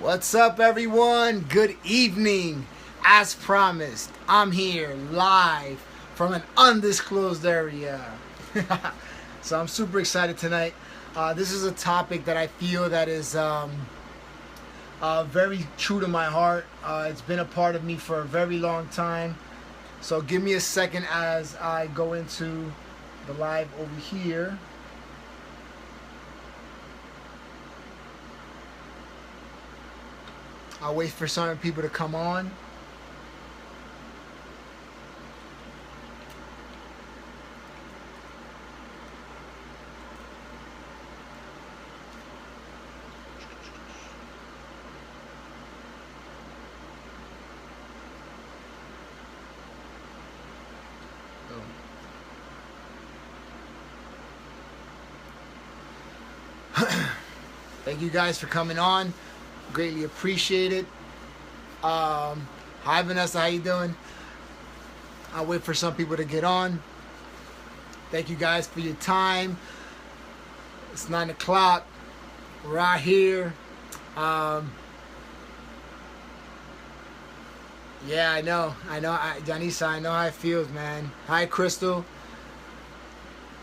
What's up, everyone? Good evening. As promised, I'm here live from an undisclosed area. So I'm super excited tonight. This is a topic that I feel that is very true to my heart. It's been a part of me for a very long time. So give me a second as I go into the live over here. I'll wait for some people to come on. Thank you guys for coming on. Greatly appreciate it. Hi Vanessa, how you doing? I'll wait for some people to get on. Thank you guys for your time. It's 9 o'clock. We're out here. Yeah, I know, Janisa, I know how it feels, man. Hi Crystal.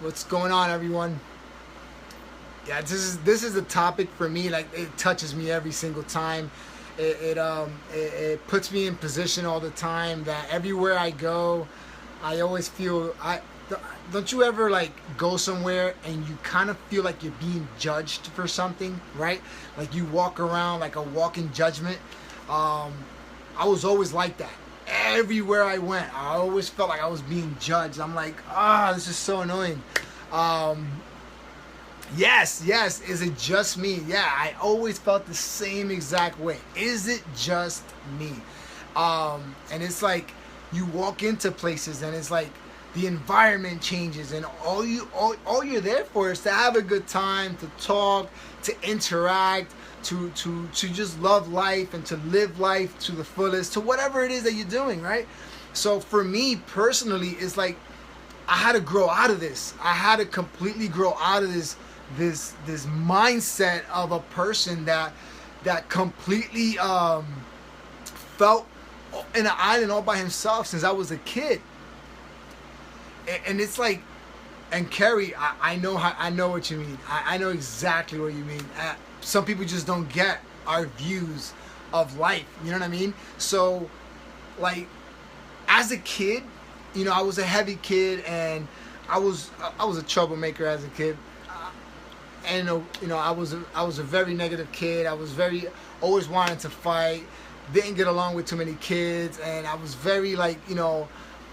What's going on, everyone? Yeah, this is a topic for me. Like, it touches me every single time. It puts me in position all the time that everywhere I go, I always feel don't you ever like go somewhere and you kind of feel like you're being judged for something, right? Like you walk around like a walking judgment. I was always like that. Everywhere I went, I always felt like I was being judged. I'm like, this is so annoying. Yes, is it just me? Yeah, I always felt the same exact way. Is it just me? And it's like you walk into places and it's like the environment changes and all you're there for is to have a good time, to talk, to interact, to just love life and to live life to the fullest, to whatever it is that you're doing, right? So for me personally, it's like I had to grow out of this. I had to completely grow out of this mindset of a person that completely felt in an island all by himself since I was a kid. And it's like, and Carrie, I know what you mean. I know exactly what you mean. Some people just don't get our views of life. You know what I mean? So, like, as a kid, you know, I was a heavy kid and I was a troublemaker as a kid. And you know, I was a very negative kid. I was always wanting to fight. Didn't get along with too many kids, and I was very like, you know,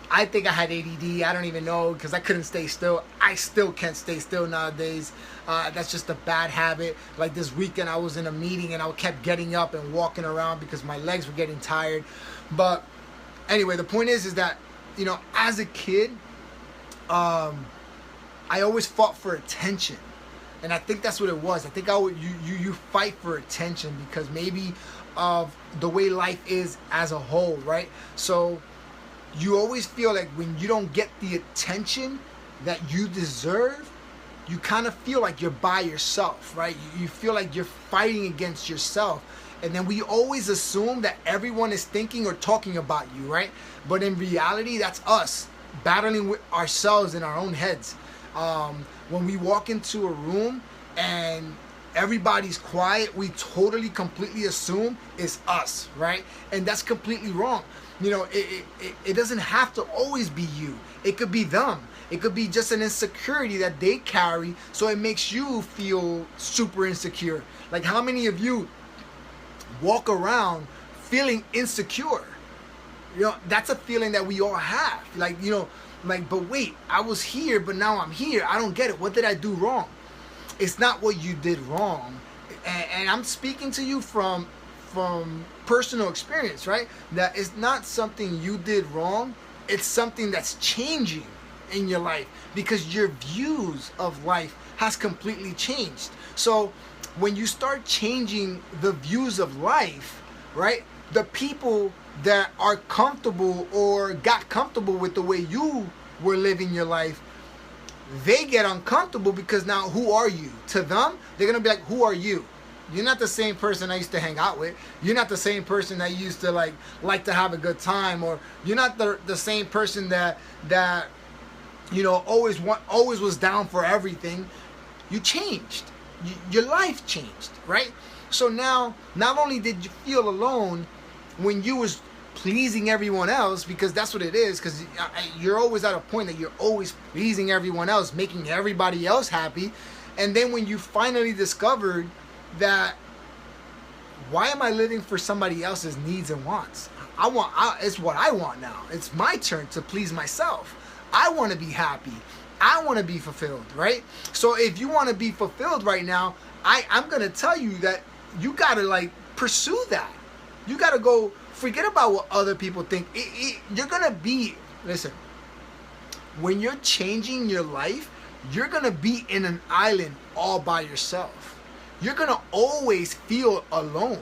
I think I had ADD. I don't even know because I couldn't stay still. I still can't stay still nowadays. That's just a bad habit. Like this weekend, I was in a meeting and I kept getting up and walking around because my legs were getting tired. But anyway, the point is that, you know, as a kid, I always fought for attention. And I think that's what it was. I think you fight for attention because maybe of the way life is as a whole, right? So you always feel like when you don't get the attention that you deserve, you kind of feel like you're by yourself, right? You feel like you're fighting against yourself. And then we always assume that everyone is thinking or talking about you, right? But in reality, that's us battling with ourselves in our own heads. When we walk into a room and everybody's quiet, we totally, completely assume it's us, right? And that's completely wrong. You know, it doesn't have to always be you. It could be them. It could be just an insecurity that they carry, so it makes you feel super insecure. Like, how many of you walk around feeling insecure? You know, that's a feeling that we all have. Like, you know, like, but wait, I was here, but now I'm here. I don't get it. What did I do wrong? It's not what you did wrong. And I'm speaking to you from personal experience, right? That it's not something you did wrong. It's something that's changing in your life because your views of life has completely changed. So when you start changing the views of life, right? The people that are comfortable or got comfortable with the way you were living your life, they get uncomfortable because now who are you? To them, they're going to be like, who are you? You're not the same person I used to hang out with. You're not the same person that used to like to have a good time, or you're not the same person that always was down for everything. You changed. Your life changed, right? So now, not only did you feel alone when you was pleasing everyone else, because that's what it is, because you're always at a point that you're always pleasing everyone else, making everybody else happy. And then when you finally discovered that, why am I living for somebody else's needs and wants? It's what I want now. It's my turn to please myself. I want to be happy. I want to be fulfilled, right? So if you want to be fulfilled right now, I'm going to tell you that you got to pursue that. You got to go, forget about what other people think. You're going to be, listen, when you're changing your life, you're going to be in an island all by yourself. You're going to always feel alone.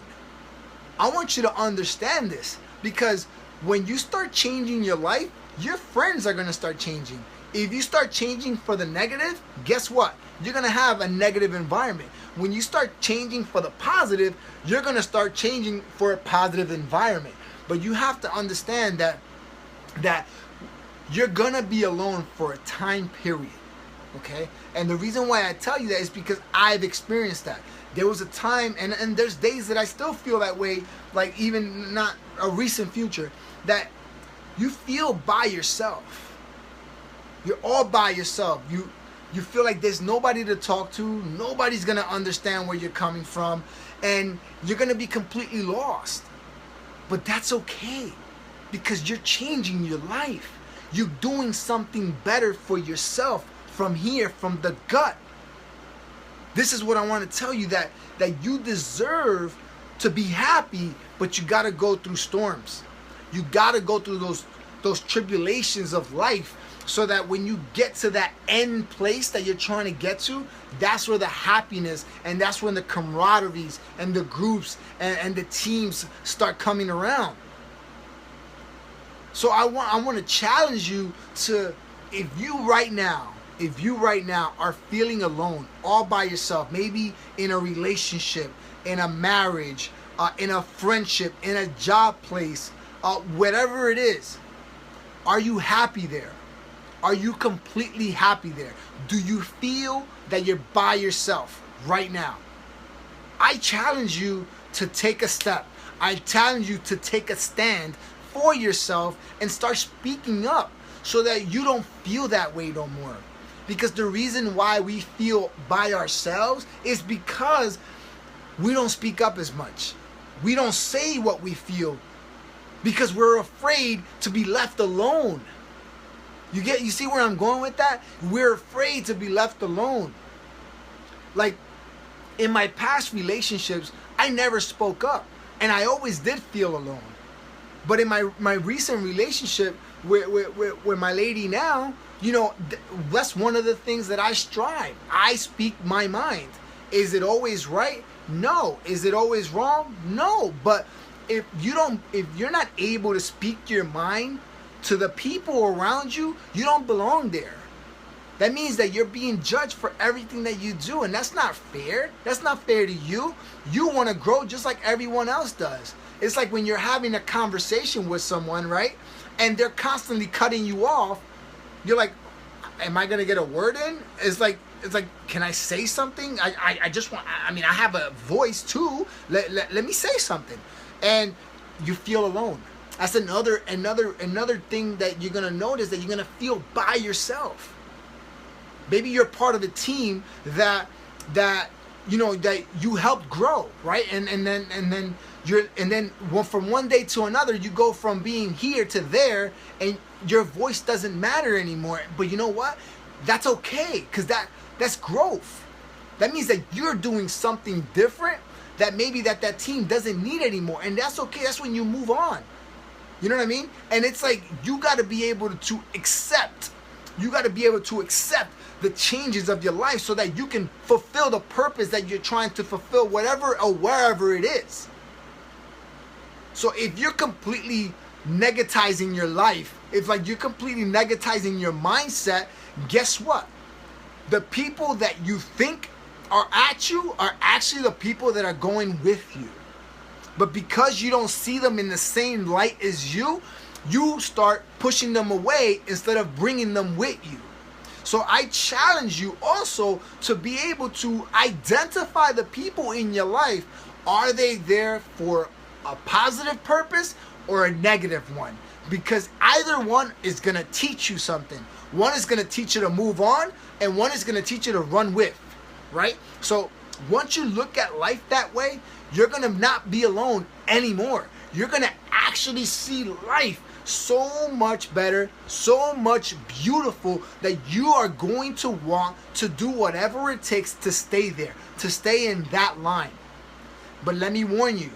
I want you to understand this, because when you start changing your life, your friends are going to start changing. If you start changing for the negative, guess what? You're going to have a negative environment. When you start changing for the positive, you're going to start changing for a positive environment. But you have to understand that you're going to be alone for a time period. Okay? And the reason why I tell you that is because I've experienced that. There was a time, and there's days that I still feel that way, like even not a recent future, that you feel by yourself. You're all by yourself. You feel like there's nobody to talk to. Nobody's going to understand where you're coming from. And you're going to be completely lost. But that's okay, because you're changing your life. You're doing something better for yourself from here, from the gut. This is what I want to tell you, that you deserve to be happy, but you got to go through storms. You got to go through those tribulations of life, so that when you get to that end place that you're trying to get to, that's where the happiness, and that's when the camaraderies and the groups and the teams start coming around. So I want to challenge you to, if you right now are feeling alone, all by yourself, maybe in a relationship, in a marriage, in a friendship, in a job place, whatever it is, are you happy there? Are you completely happy there? Do you feel that you're by yourself right now? I challenge you to take a step. I challenge you to take a stand for yourself and start speaking up, so that you don't feel that way no more. Because the reason why we feel by ourselves is because we don't speak up as much. We don't say what we feel, because we're afraid to be left alone. You see where I'm going with that? We're afraid to be left alone. Like, in my past relationships, I never spoke up, and I always did feel alone. But in my recent relationship with my lady now, that's one of the things that I strive. I speak my mind. Is it always right? No. Is it always wrong? No. But if you're not able to speak your mind to the people around you, you don't belong there. That means that you're being judged for everything that you do, and that's not fair. That's not fair to you. You want to grow just like everyone else does. It's like when you're having a conversation with someone, right? And they're constantly cutting you off. You're like, am I going to get a word in? It's like, can I say something? I just want, I have a voice too. Let me say something. And you feel alone. That's another thing that you're gonna notice, that you're gonna feel by yourself. Maybe you're part of a team that you helped grow, right? And then from one day to another, you go from being here to there, and your voice doesn't matter anymore. But you know what? That's okay, because that's growth. That means that you're doing something different that maybe that team doesn't need anymore, and that's okay. That's when you move on. You know what I mean? And it's like, you got to be able to accept. You got to be able to accept the changes of your life, so that you can fulfill the purpose that you're trying to fulfill, whatever or wherever it is. So if you're completely negatizing your life, if you're completely negatizing your mindset, guess what? The people that you think are at you are actually the people that are going with you. But because you don't see them in the same light as you, you start pushing them away instead of bringing them with you. So I challenge you also to be able to identify the people in your life. Are they there for a positive purpose or a negative one? Because either one is going to teach you something. One is going to teach you to move on, and one is going to teach you to run with, right? So once you look at life that way, you're going to not be alone anymore. You're going to actually see life so much better, so much beautiful, that you are going to want to do whatever it takes to stay there, to stay in that line. But let me warn you,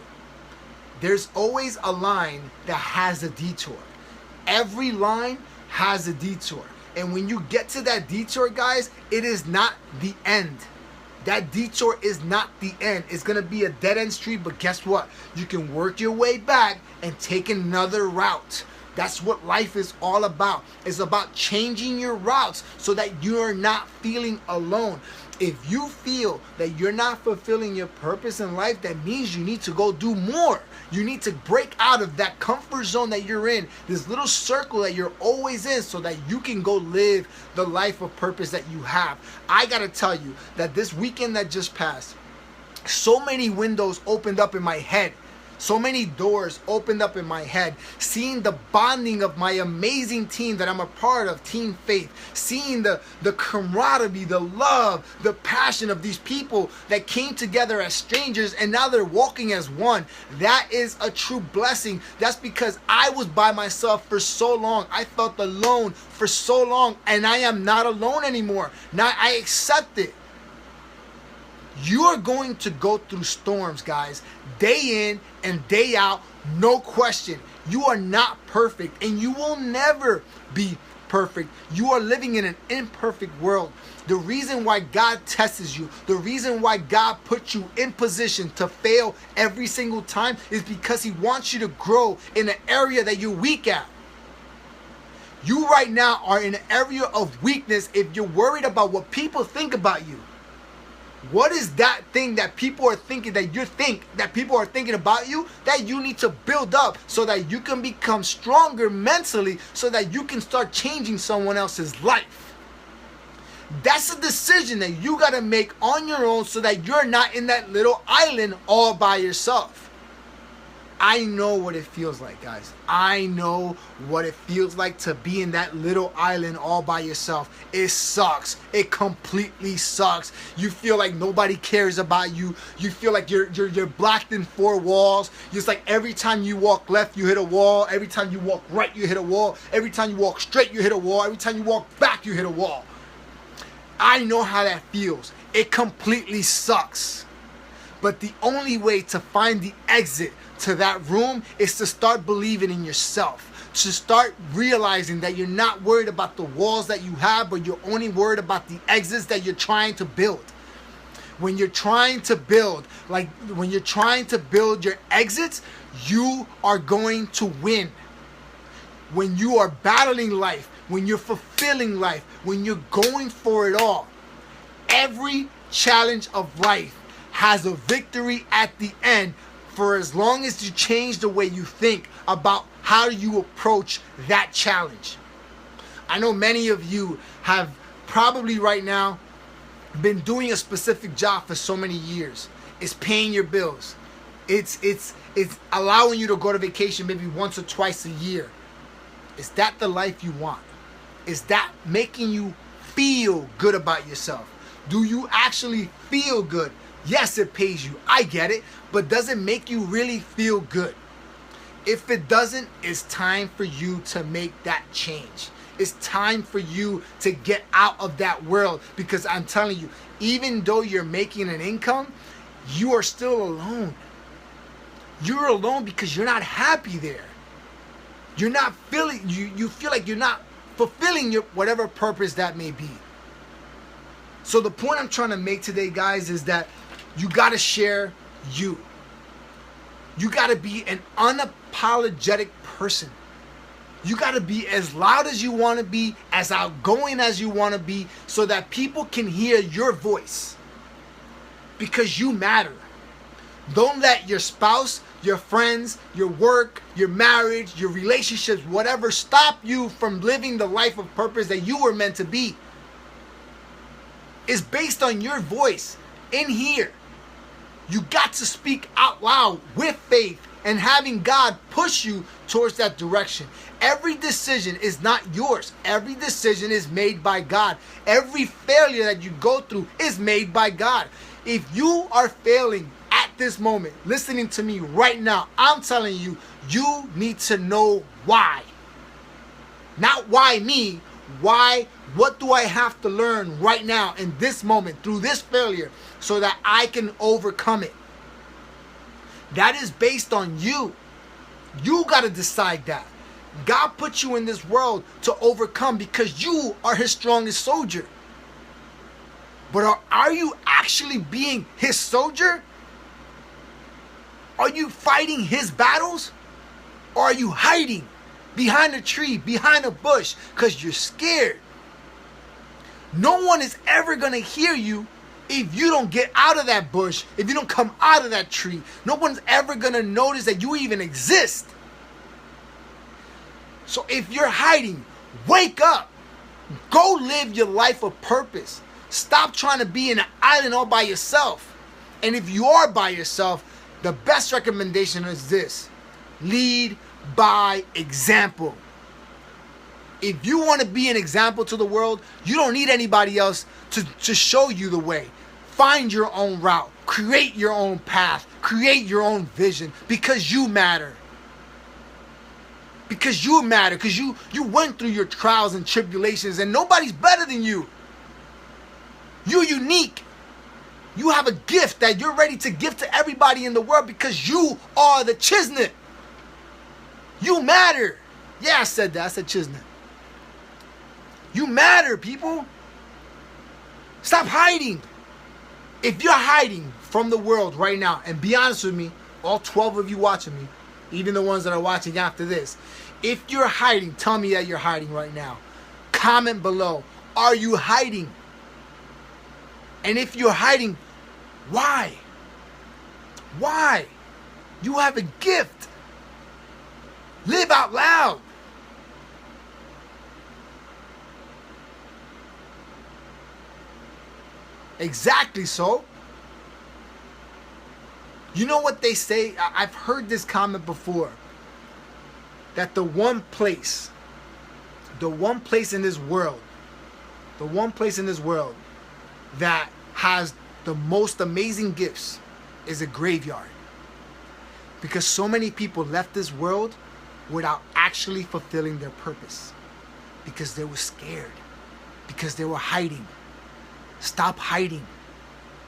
there's always a line that has a detour. Every line has a detour. And when you get to that detour, guys, it is not the end. That detour is not the end. It's going to be a dead-end street, but guess what? You can work your way back and take another route. That's what life is all about. It's about changing your routes so that you're not feeling alone. If you feel that you're not fulfilling your purpose in life, that means you need to go do more. You need to break out of that comfort zone that you're in, this little circle that you're always in, so that you can go live the life of purpose that you have. I gotta tell you that this weekend that just passed, so many windows opened up in my head. So many doors opened up in my head, seeing the bonding of my amazing team that I'm a part of, Team Faith, seeing the camaraderie, the love, the passion of these people that came together as strangers and now they're walking as one. That is a true blessing. That's because I was by myself for so long. I felt alone for so long, and I am not alone anymore. Now I accept it. You are going to go through storms, guys, day in and day out, no question. You are not perfect, and you will never be perfect. You are living in an imperfect world. The reason why God tests you, the reason why God puts you in position to fail every single time is because He wants you to grow in an area that you're weak at. You right now are in an area of weakness if you're worried about what people think about you. What is that thing that people are thinking that people are thinking about you that you need to build up so that you can become stronger mentally so that you can start changing someone else's life? That's a decision that you got to make on your own so that you're not in that little island all by yourself. I know what it feels like, guys. I know what it feels like to be in that little island all by yourself. It sucks. It completely sucks. You feel like nobody cares about you. You feel like you're blocked in four walls. It's like every time you walk left, you hit a wall. Every time you walk right, you hit a wall. Every time you walk straight, you hit a wall. Every time you walk back, you hit a wall. I know how that feels. It completely sucks. But the only way to find the exit to that room is to start believing in yourself, to start realizing that you're not worried about the walls that you have, but you're only worried about the exits that you're trying to build. When you're trying to build, your exits, you are going to win. When you are battling life, when you're fulfilling life, when you're going for it all, every challenge of life has a victory at the end, for as long as you change the way you think about how you approach that challenge. I know many of you have probably right now been doing a specific job for so many years. It's paying your bills. It's allowing you to go to vacation maybe once or twice a year. Is that the life you want? Is that making you feel good about yourself? Do you actually feel good? Yes, it pays you. I get it. But does it make you really feel good? If it doesn't, it's time for you to make that change. It's time for you to get out of that world, because I'm telling you, even though you're making an income, you are still alone. You're alone because you're not happy there. You're not feeling, you feel like you're not fulfilling your whatever purpose that may be. So the point I'm trying to make today, guys, is that you got to share you. You got to be an unapologetic person. You got to be as loud as you want to be, as outgoing as you want to be, so that people can hear your voice. because you matter. Don't let your spouse, your friends, your work, your marriage, your relationships, whatever, stop you from living the life of purpose that you were meant to be. It's based on your voice in here. You got to speak out loud with faith and having God push you towards that direction. Every decision is not yours. Every decision is made by God. Every failure that you go through is made by God. If you are failing at this moment, listening to me right now, I'm telling you, you need to know why. Not why me, why, what do I have to learn right now in this moment through this failure so that I can overcome it. That is based on you. You got to decide that. God put you in this world to overcome because you are his strongest soldier. But are you actually being his soldier? Are you fighting his battles? Or are you hiding behind a tree, behind a bush, because you're scared? No one is ever going to hear you if you don't get out of that bush, if you don't come out of that tree. No one's ever going to notice that you even exist. So if you're hiding, wake up. Go live your life of purpose. Stop trying to be in an island all by yourself. And if you are by yourself, the best recommendation is this: lead by example. If you want to be an example to the world, you don't need anybody else to show you the way. Find your own route. Create your own path. Create your own vision, because you matter. Because you matter. Because you went through your trials and tribulations, and nobody's better than you. You're unique. You have a gift that you're ready to give to everybody in the world because you are the Chisnet. You matter. Yeah, I said that. I said Chisnet. You matter, people. Stop hiding. If you're hiding from the world right now, and be honest with me, all 12 of you watching me, even the ones that are watching after this, if you're hiding, tell me that you're hiding right now. Comment below. Are you hiding? And if you're hiding, why? Why? You have a gift. Live out loud. Exactly so. You know what they say? I've heard this comment before. That the one place in this world that has the most amazing gifts is a graveyard. Because so many people left this world without actually fulfilling their purpose. Because they were scared. Because they were hiding. Stop hiding.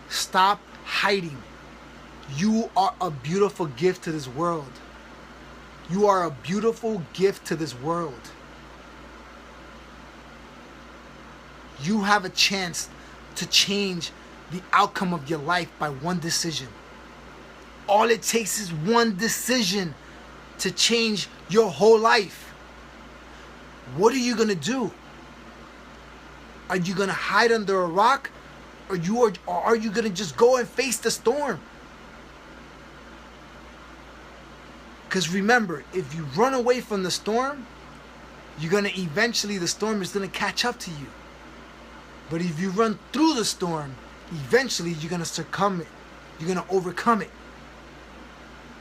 Stop hiding. You are a beautiful gift to this world. You are a beautiful gift to this world. You have a chance to change the outcome of your life by one decision. All it takes is one decision to change your whole life. What are you going to do? Are you going to hide under a rock? Or are you going to just go and face the storm? Because remember, if you run away from the storm, the storm is going to catch up to you. But if you run through the storm, eventually you're going to succumb it. You're going to overcome it.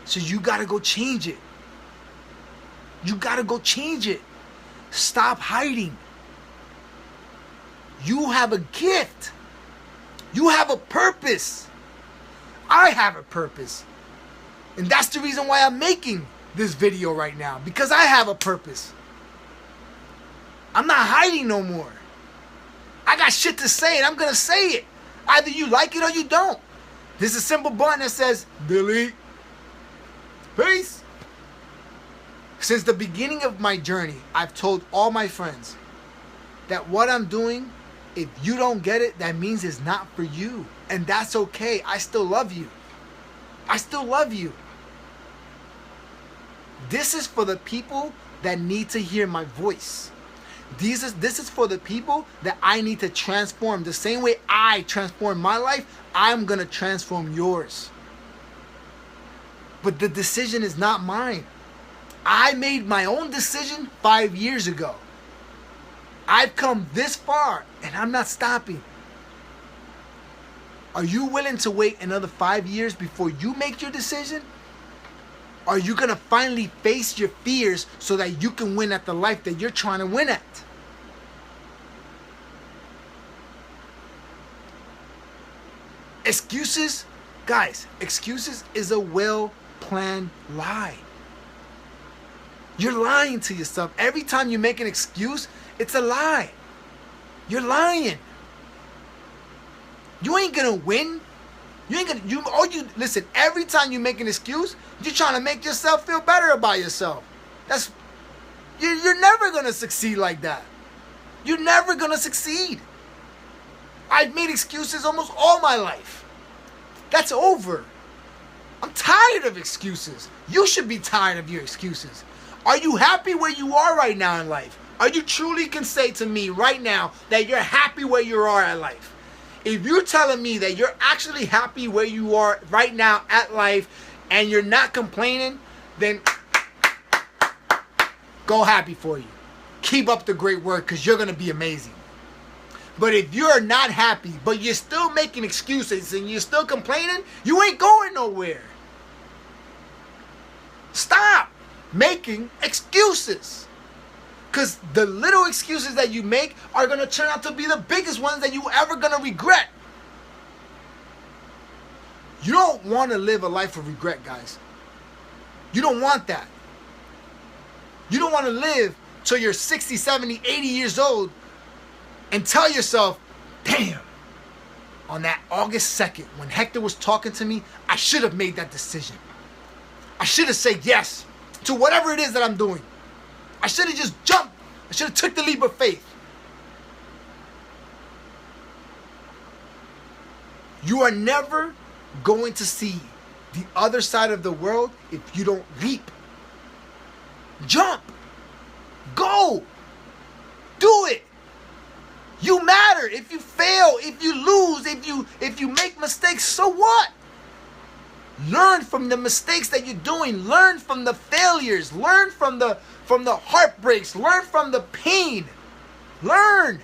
So you got to go change it. You got to go change it. Stop hiding. You have a gift. You have a purpose. I have a purpose. And that's the reason why I'm making this video right now. Because I have a purpose. I'm not hiding no more. I got shit to say and I'm going to say it. Either you like it or you don't. There's a simple button that says delete. Peace. Since the beginning of my journey, I've told all my friends that what I'm doing, if you don't get it, that means it's not for you. And that's okay. I still love you. I still love you. This is for the people that need to hear my voice. This is for the people that I need to transform. The same way I transform my life, I'm going to transform yours. But the decision is not mine. I made my own decision 5 years ago. I've come this far and I'm not stopping. Are you willing to wait another 5 years before you make your decision? Are you going to finally face your fears so that you can win at the life that you're trying to win at? Excuses, guys, excuses is a well-planned lie. You're lying to yourself. Every time you make an excuse, it's a lie. You're lying. You ain't gonna win. Listen, every time you make an excuse, you're trying to make yourself feel better about yourself. You're never gonna succeed like that. You're never gonna succeed. I've made excuses almost all my life. That's over. I'm tired of excuses. You should be tired of your excuses. Are you happy where you are right now in life? Are you truly can say to me right now that you're happy where you are at life? If you're telling me that you're actually happy where you are right now at life and you're not complaining, then go happy for you. Keep up the great work because you're going to be amazing. But if you're not happy, but you're still making excuses and you're still complaining, you ain't going nowhere. Stop making excuses. Because the little excuses that you make are going to turn out to be the biggest ones that you ever going to regret. You don't want to live a life of regret, guys. You don't want that. You don't want to live till you're 60, 70, 80 years old and tell yourself, damn, on that August 2nd, when Hector was talking to me, I should have made that decision. I should have said yes to whatever it is that I'm doing. I should have just jumped. I should have took the leap of faith. You are never going to see the other side of the world if you don't leap. Jump. Go. Do it. You matter. If you fail, if you lose, if you make mistakes, so what? Learn from the mistakes that you're doing. Learn from the failures. Learn from the heartbreaks. Learn from the pain. Learn.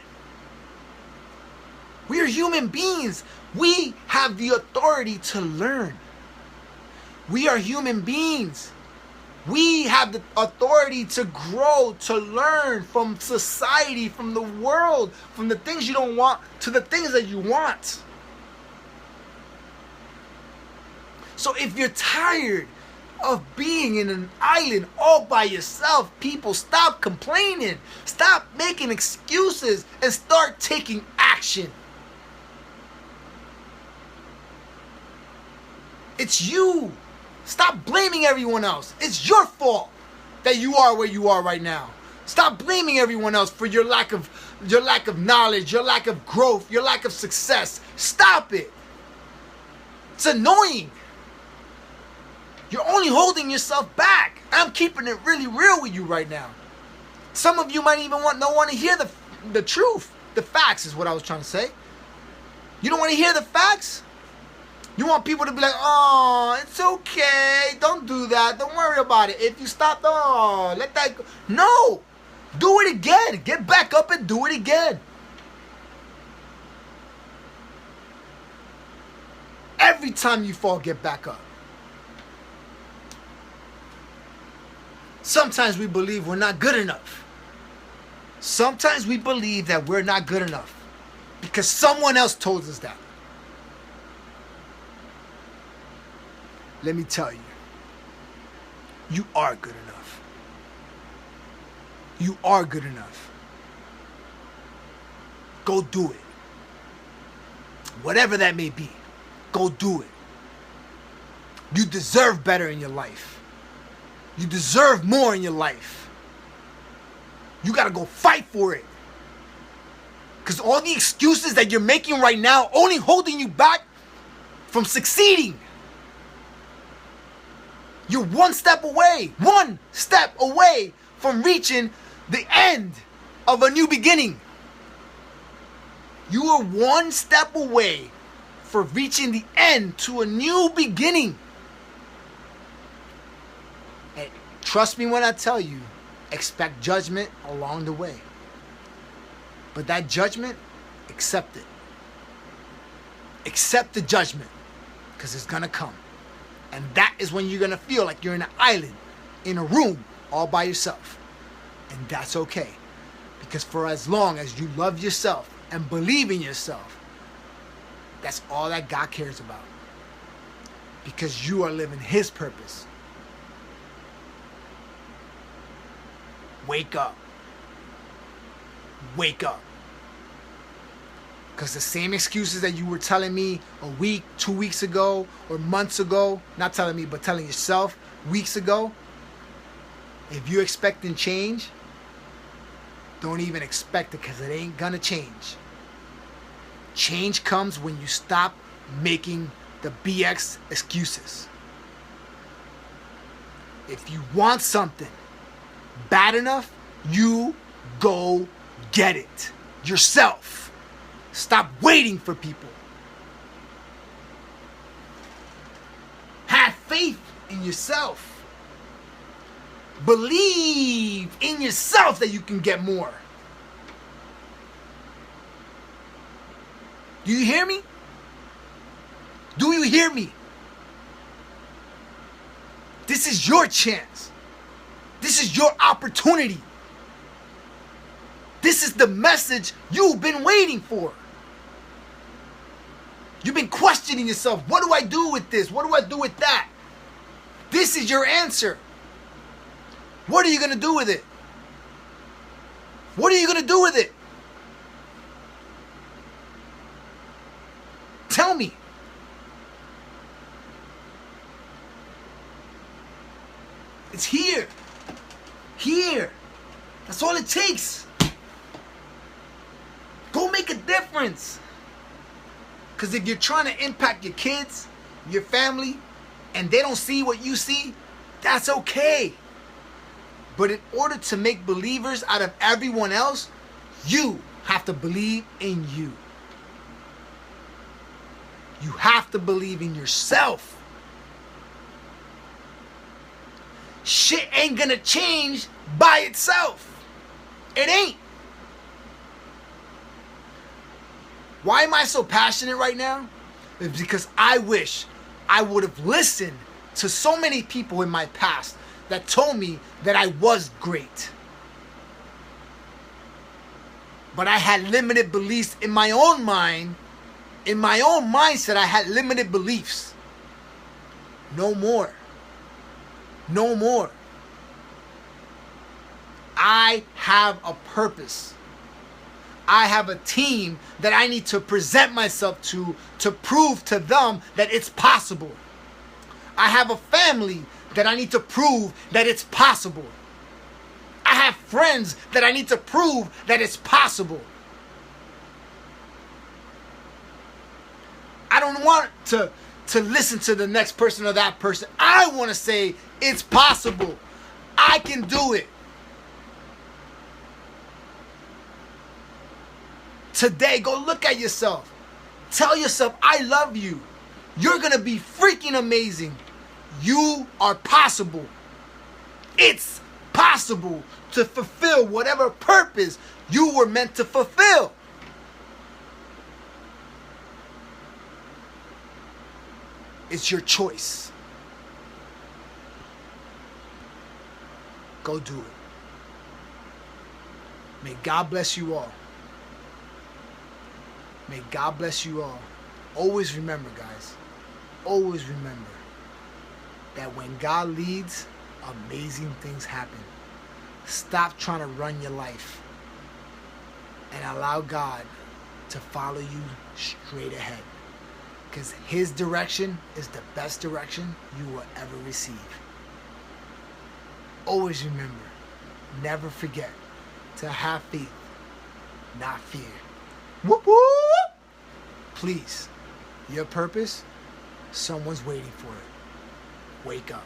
We are human beings. We have the authority to learn. We are human beings. We have the authority to grow, to learn from society, from the world, from the things you don't want to the things that you want. So if you're tired of being in an island all by yourself, people, stop complaining. Stop making excuses and start taking action. It's you. Stop blaming everyone else. It's your fault that you are where you are right now. Stop blaming everyone else for your lack of knowledge, your lack of growth, your lack of success. Stop it. It's annoying. You're only holding yourself back. I'm keeping it really real with you right now. Some of you might even don't want to hear the truth. The facts is what I was trying to say. You don't want to hear the facts? You want people to be like, oh, it's okay. Don't do that. Don't worry about it. If you stop, oh, let that go. No. Do it again. Get back up and do it again. Every time you fall, get back up. Sometimes we believe we're not good enough. Sometimes we believe that we're not good enough because someone else told us that. Let me tell you, you are good enough. You are good enough. Go do it. Whatever that may be, go do it. You deserve better in your life. You deserve more in your life. You gotta go fight for it. Because all the excuses that you're making right now only holding you back from succeeding. You're one step away from reaching the end. of a new beginning. You are one step away from reaching the end to a new beginning. And trust me when I tell you, expect judgment along the way. But that judgment, accept it. Accept the judgment, because it's going to come. And that is when you're going to feel like you're in an island, in a room, all by yourself. And that's okay. Because for as long as you love yourself and believe in yourself, that's all that God cares about. Because you are living His purpose. Wake up. Wake up. Because the same excuses that you were telling me a week, 2 weeks ago, or months ago, not telling me, but telling yourself weeks ago, if you're expecting change, don't even expect it, because it ain't gonna change. Change comes when you stop making the BX excuses. If you want something bad enough, you go get it yourself. Stop waiting for people. Have faith in yourself. Believe in yourself that you can get more. Do you hear me? Do you hear me? This is your chance. This is your opportunity. This is the message you've been waiting for. You've been questioning yourself. What do I do with this? What do I do with that? This is your answer. What are you going to do with it? What are you going to do with it? Tell me. It's here. Here. That's all it takes. Go make a difference. Because if you're trying to impact your kids, your family, and they don't see what you see, that's okay. But in order to make believers out of everyone else, you have to believe in you. You have to believe in yourself. Shit ain't gonna change by itself. It ain't. Why am I so passionate right now? It's because I wish I would have listened to so many people in my past that told me that I was great. But I had limited beliefs in my own mind. In my own mindset, I had limited beliefs. No more. No more. I have a purpose. I have a team that I need to present myself to prove to them that it's possible. I have a family that I need to prove that it's possible. I have friends that I need to prove that it's possible. I don't want to listen to the next person or that person. I want to say it's possible. I can do it. Today, go look at yourself. Tell yourself, I love you. You're going to be freaking amazing. You are possible. It's possible to fulfill whatever purpose you were meant to fulfill. It's your choice. Go do it. May God bless you all. May God bless you all. Always remember, guys. Always remember that when God leads, amazing things happen. Stop trying to run your life and allow God to follow you straight ahead. Because His direction is the best direction you will ever receive. Always remember, never forget to have faith, not fear. Whoop whoop! Please, your purpose, someone's waiting for it. Wake up.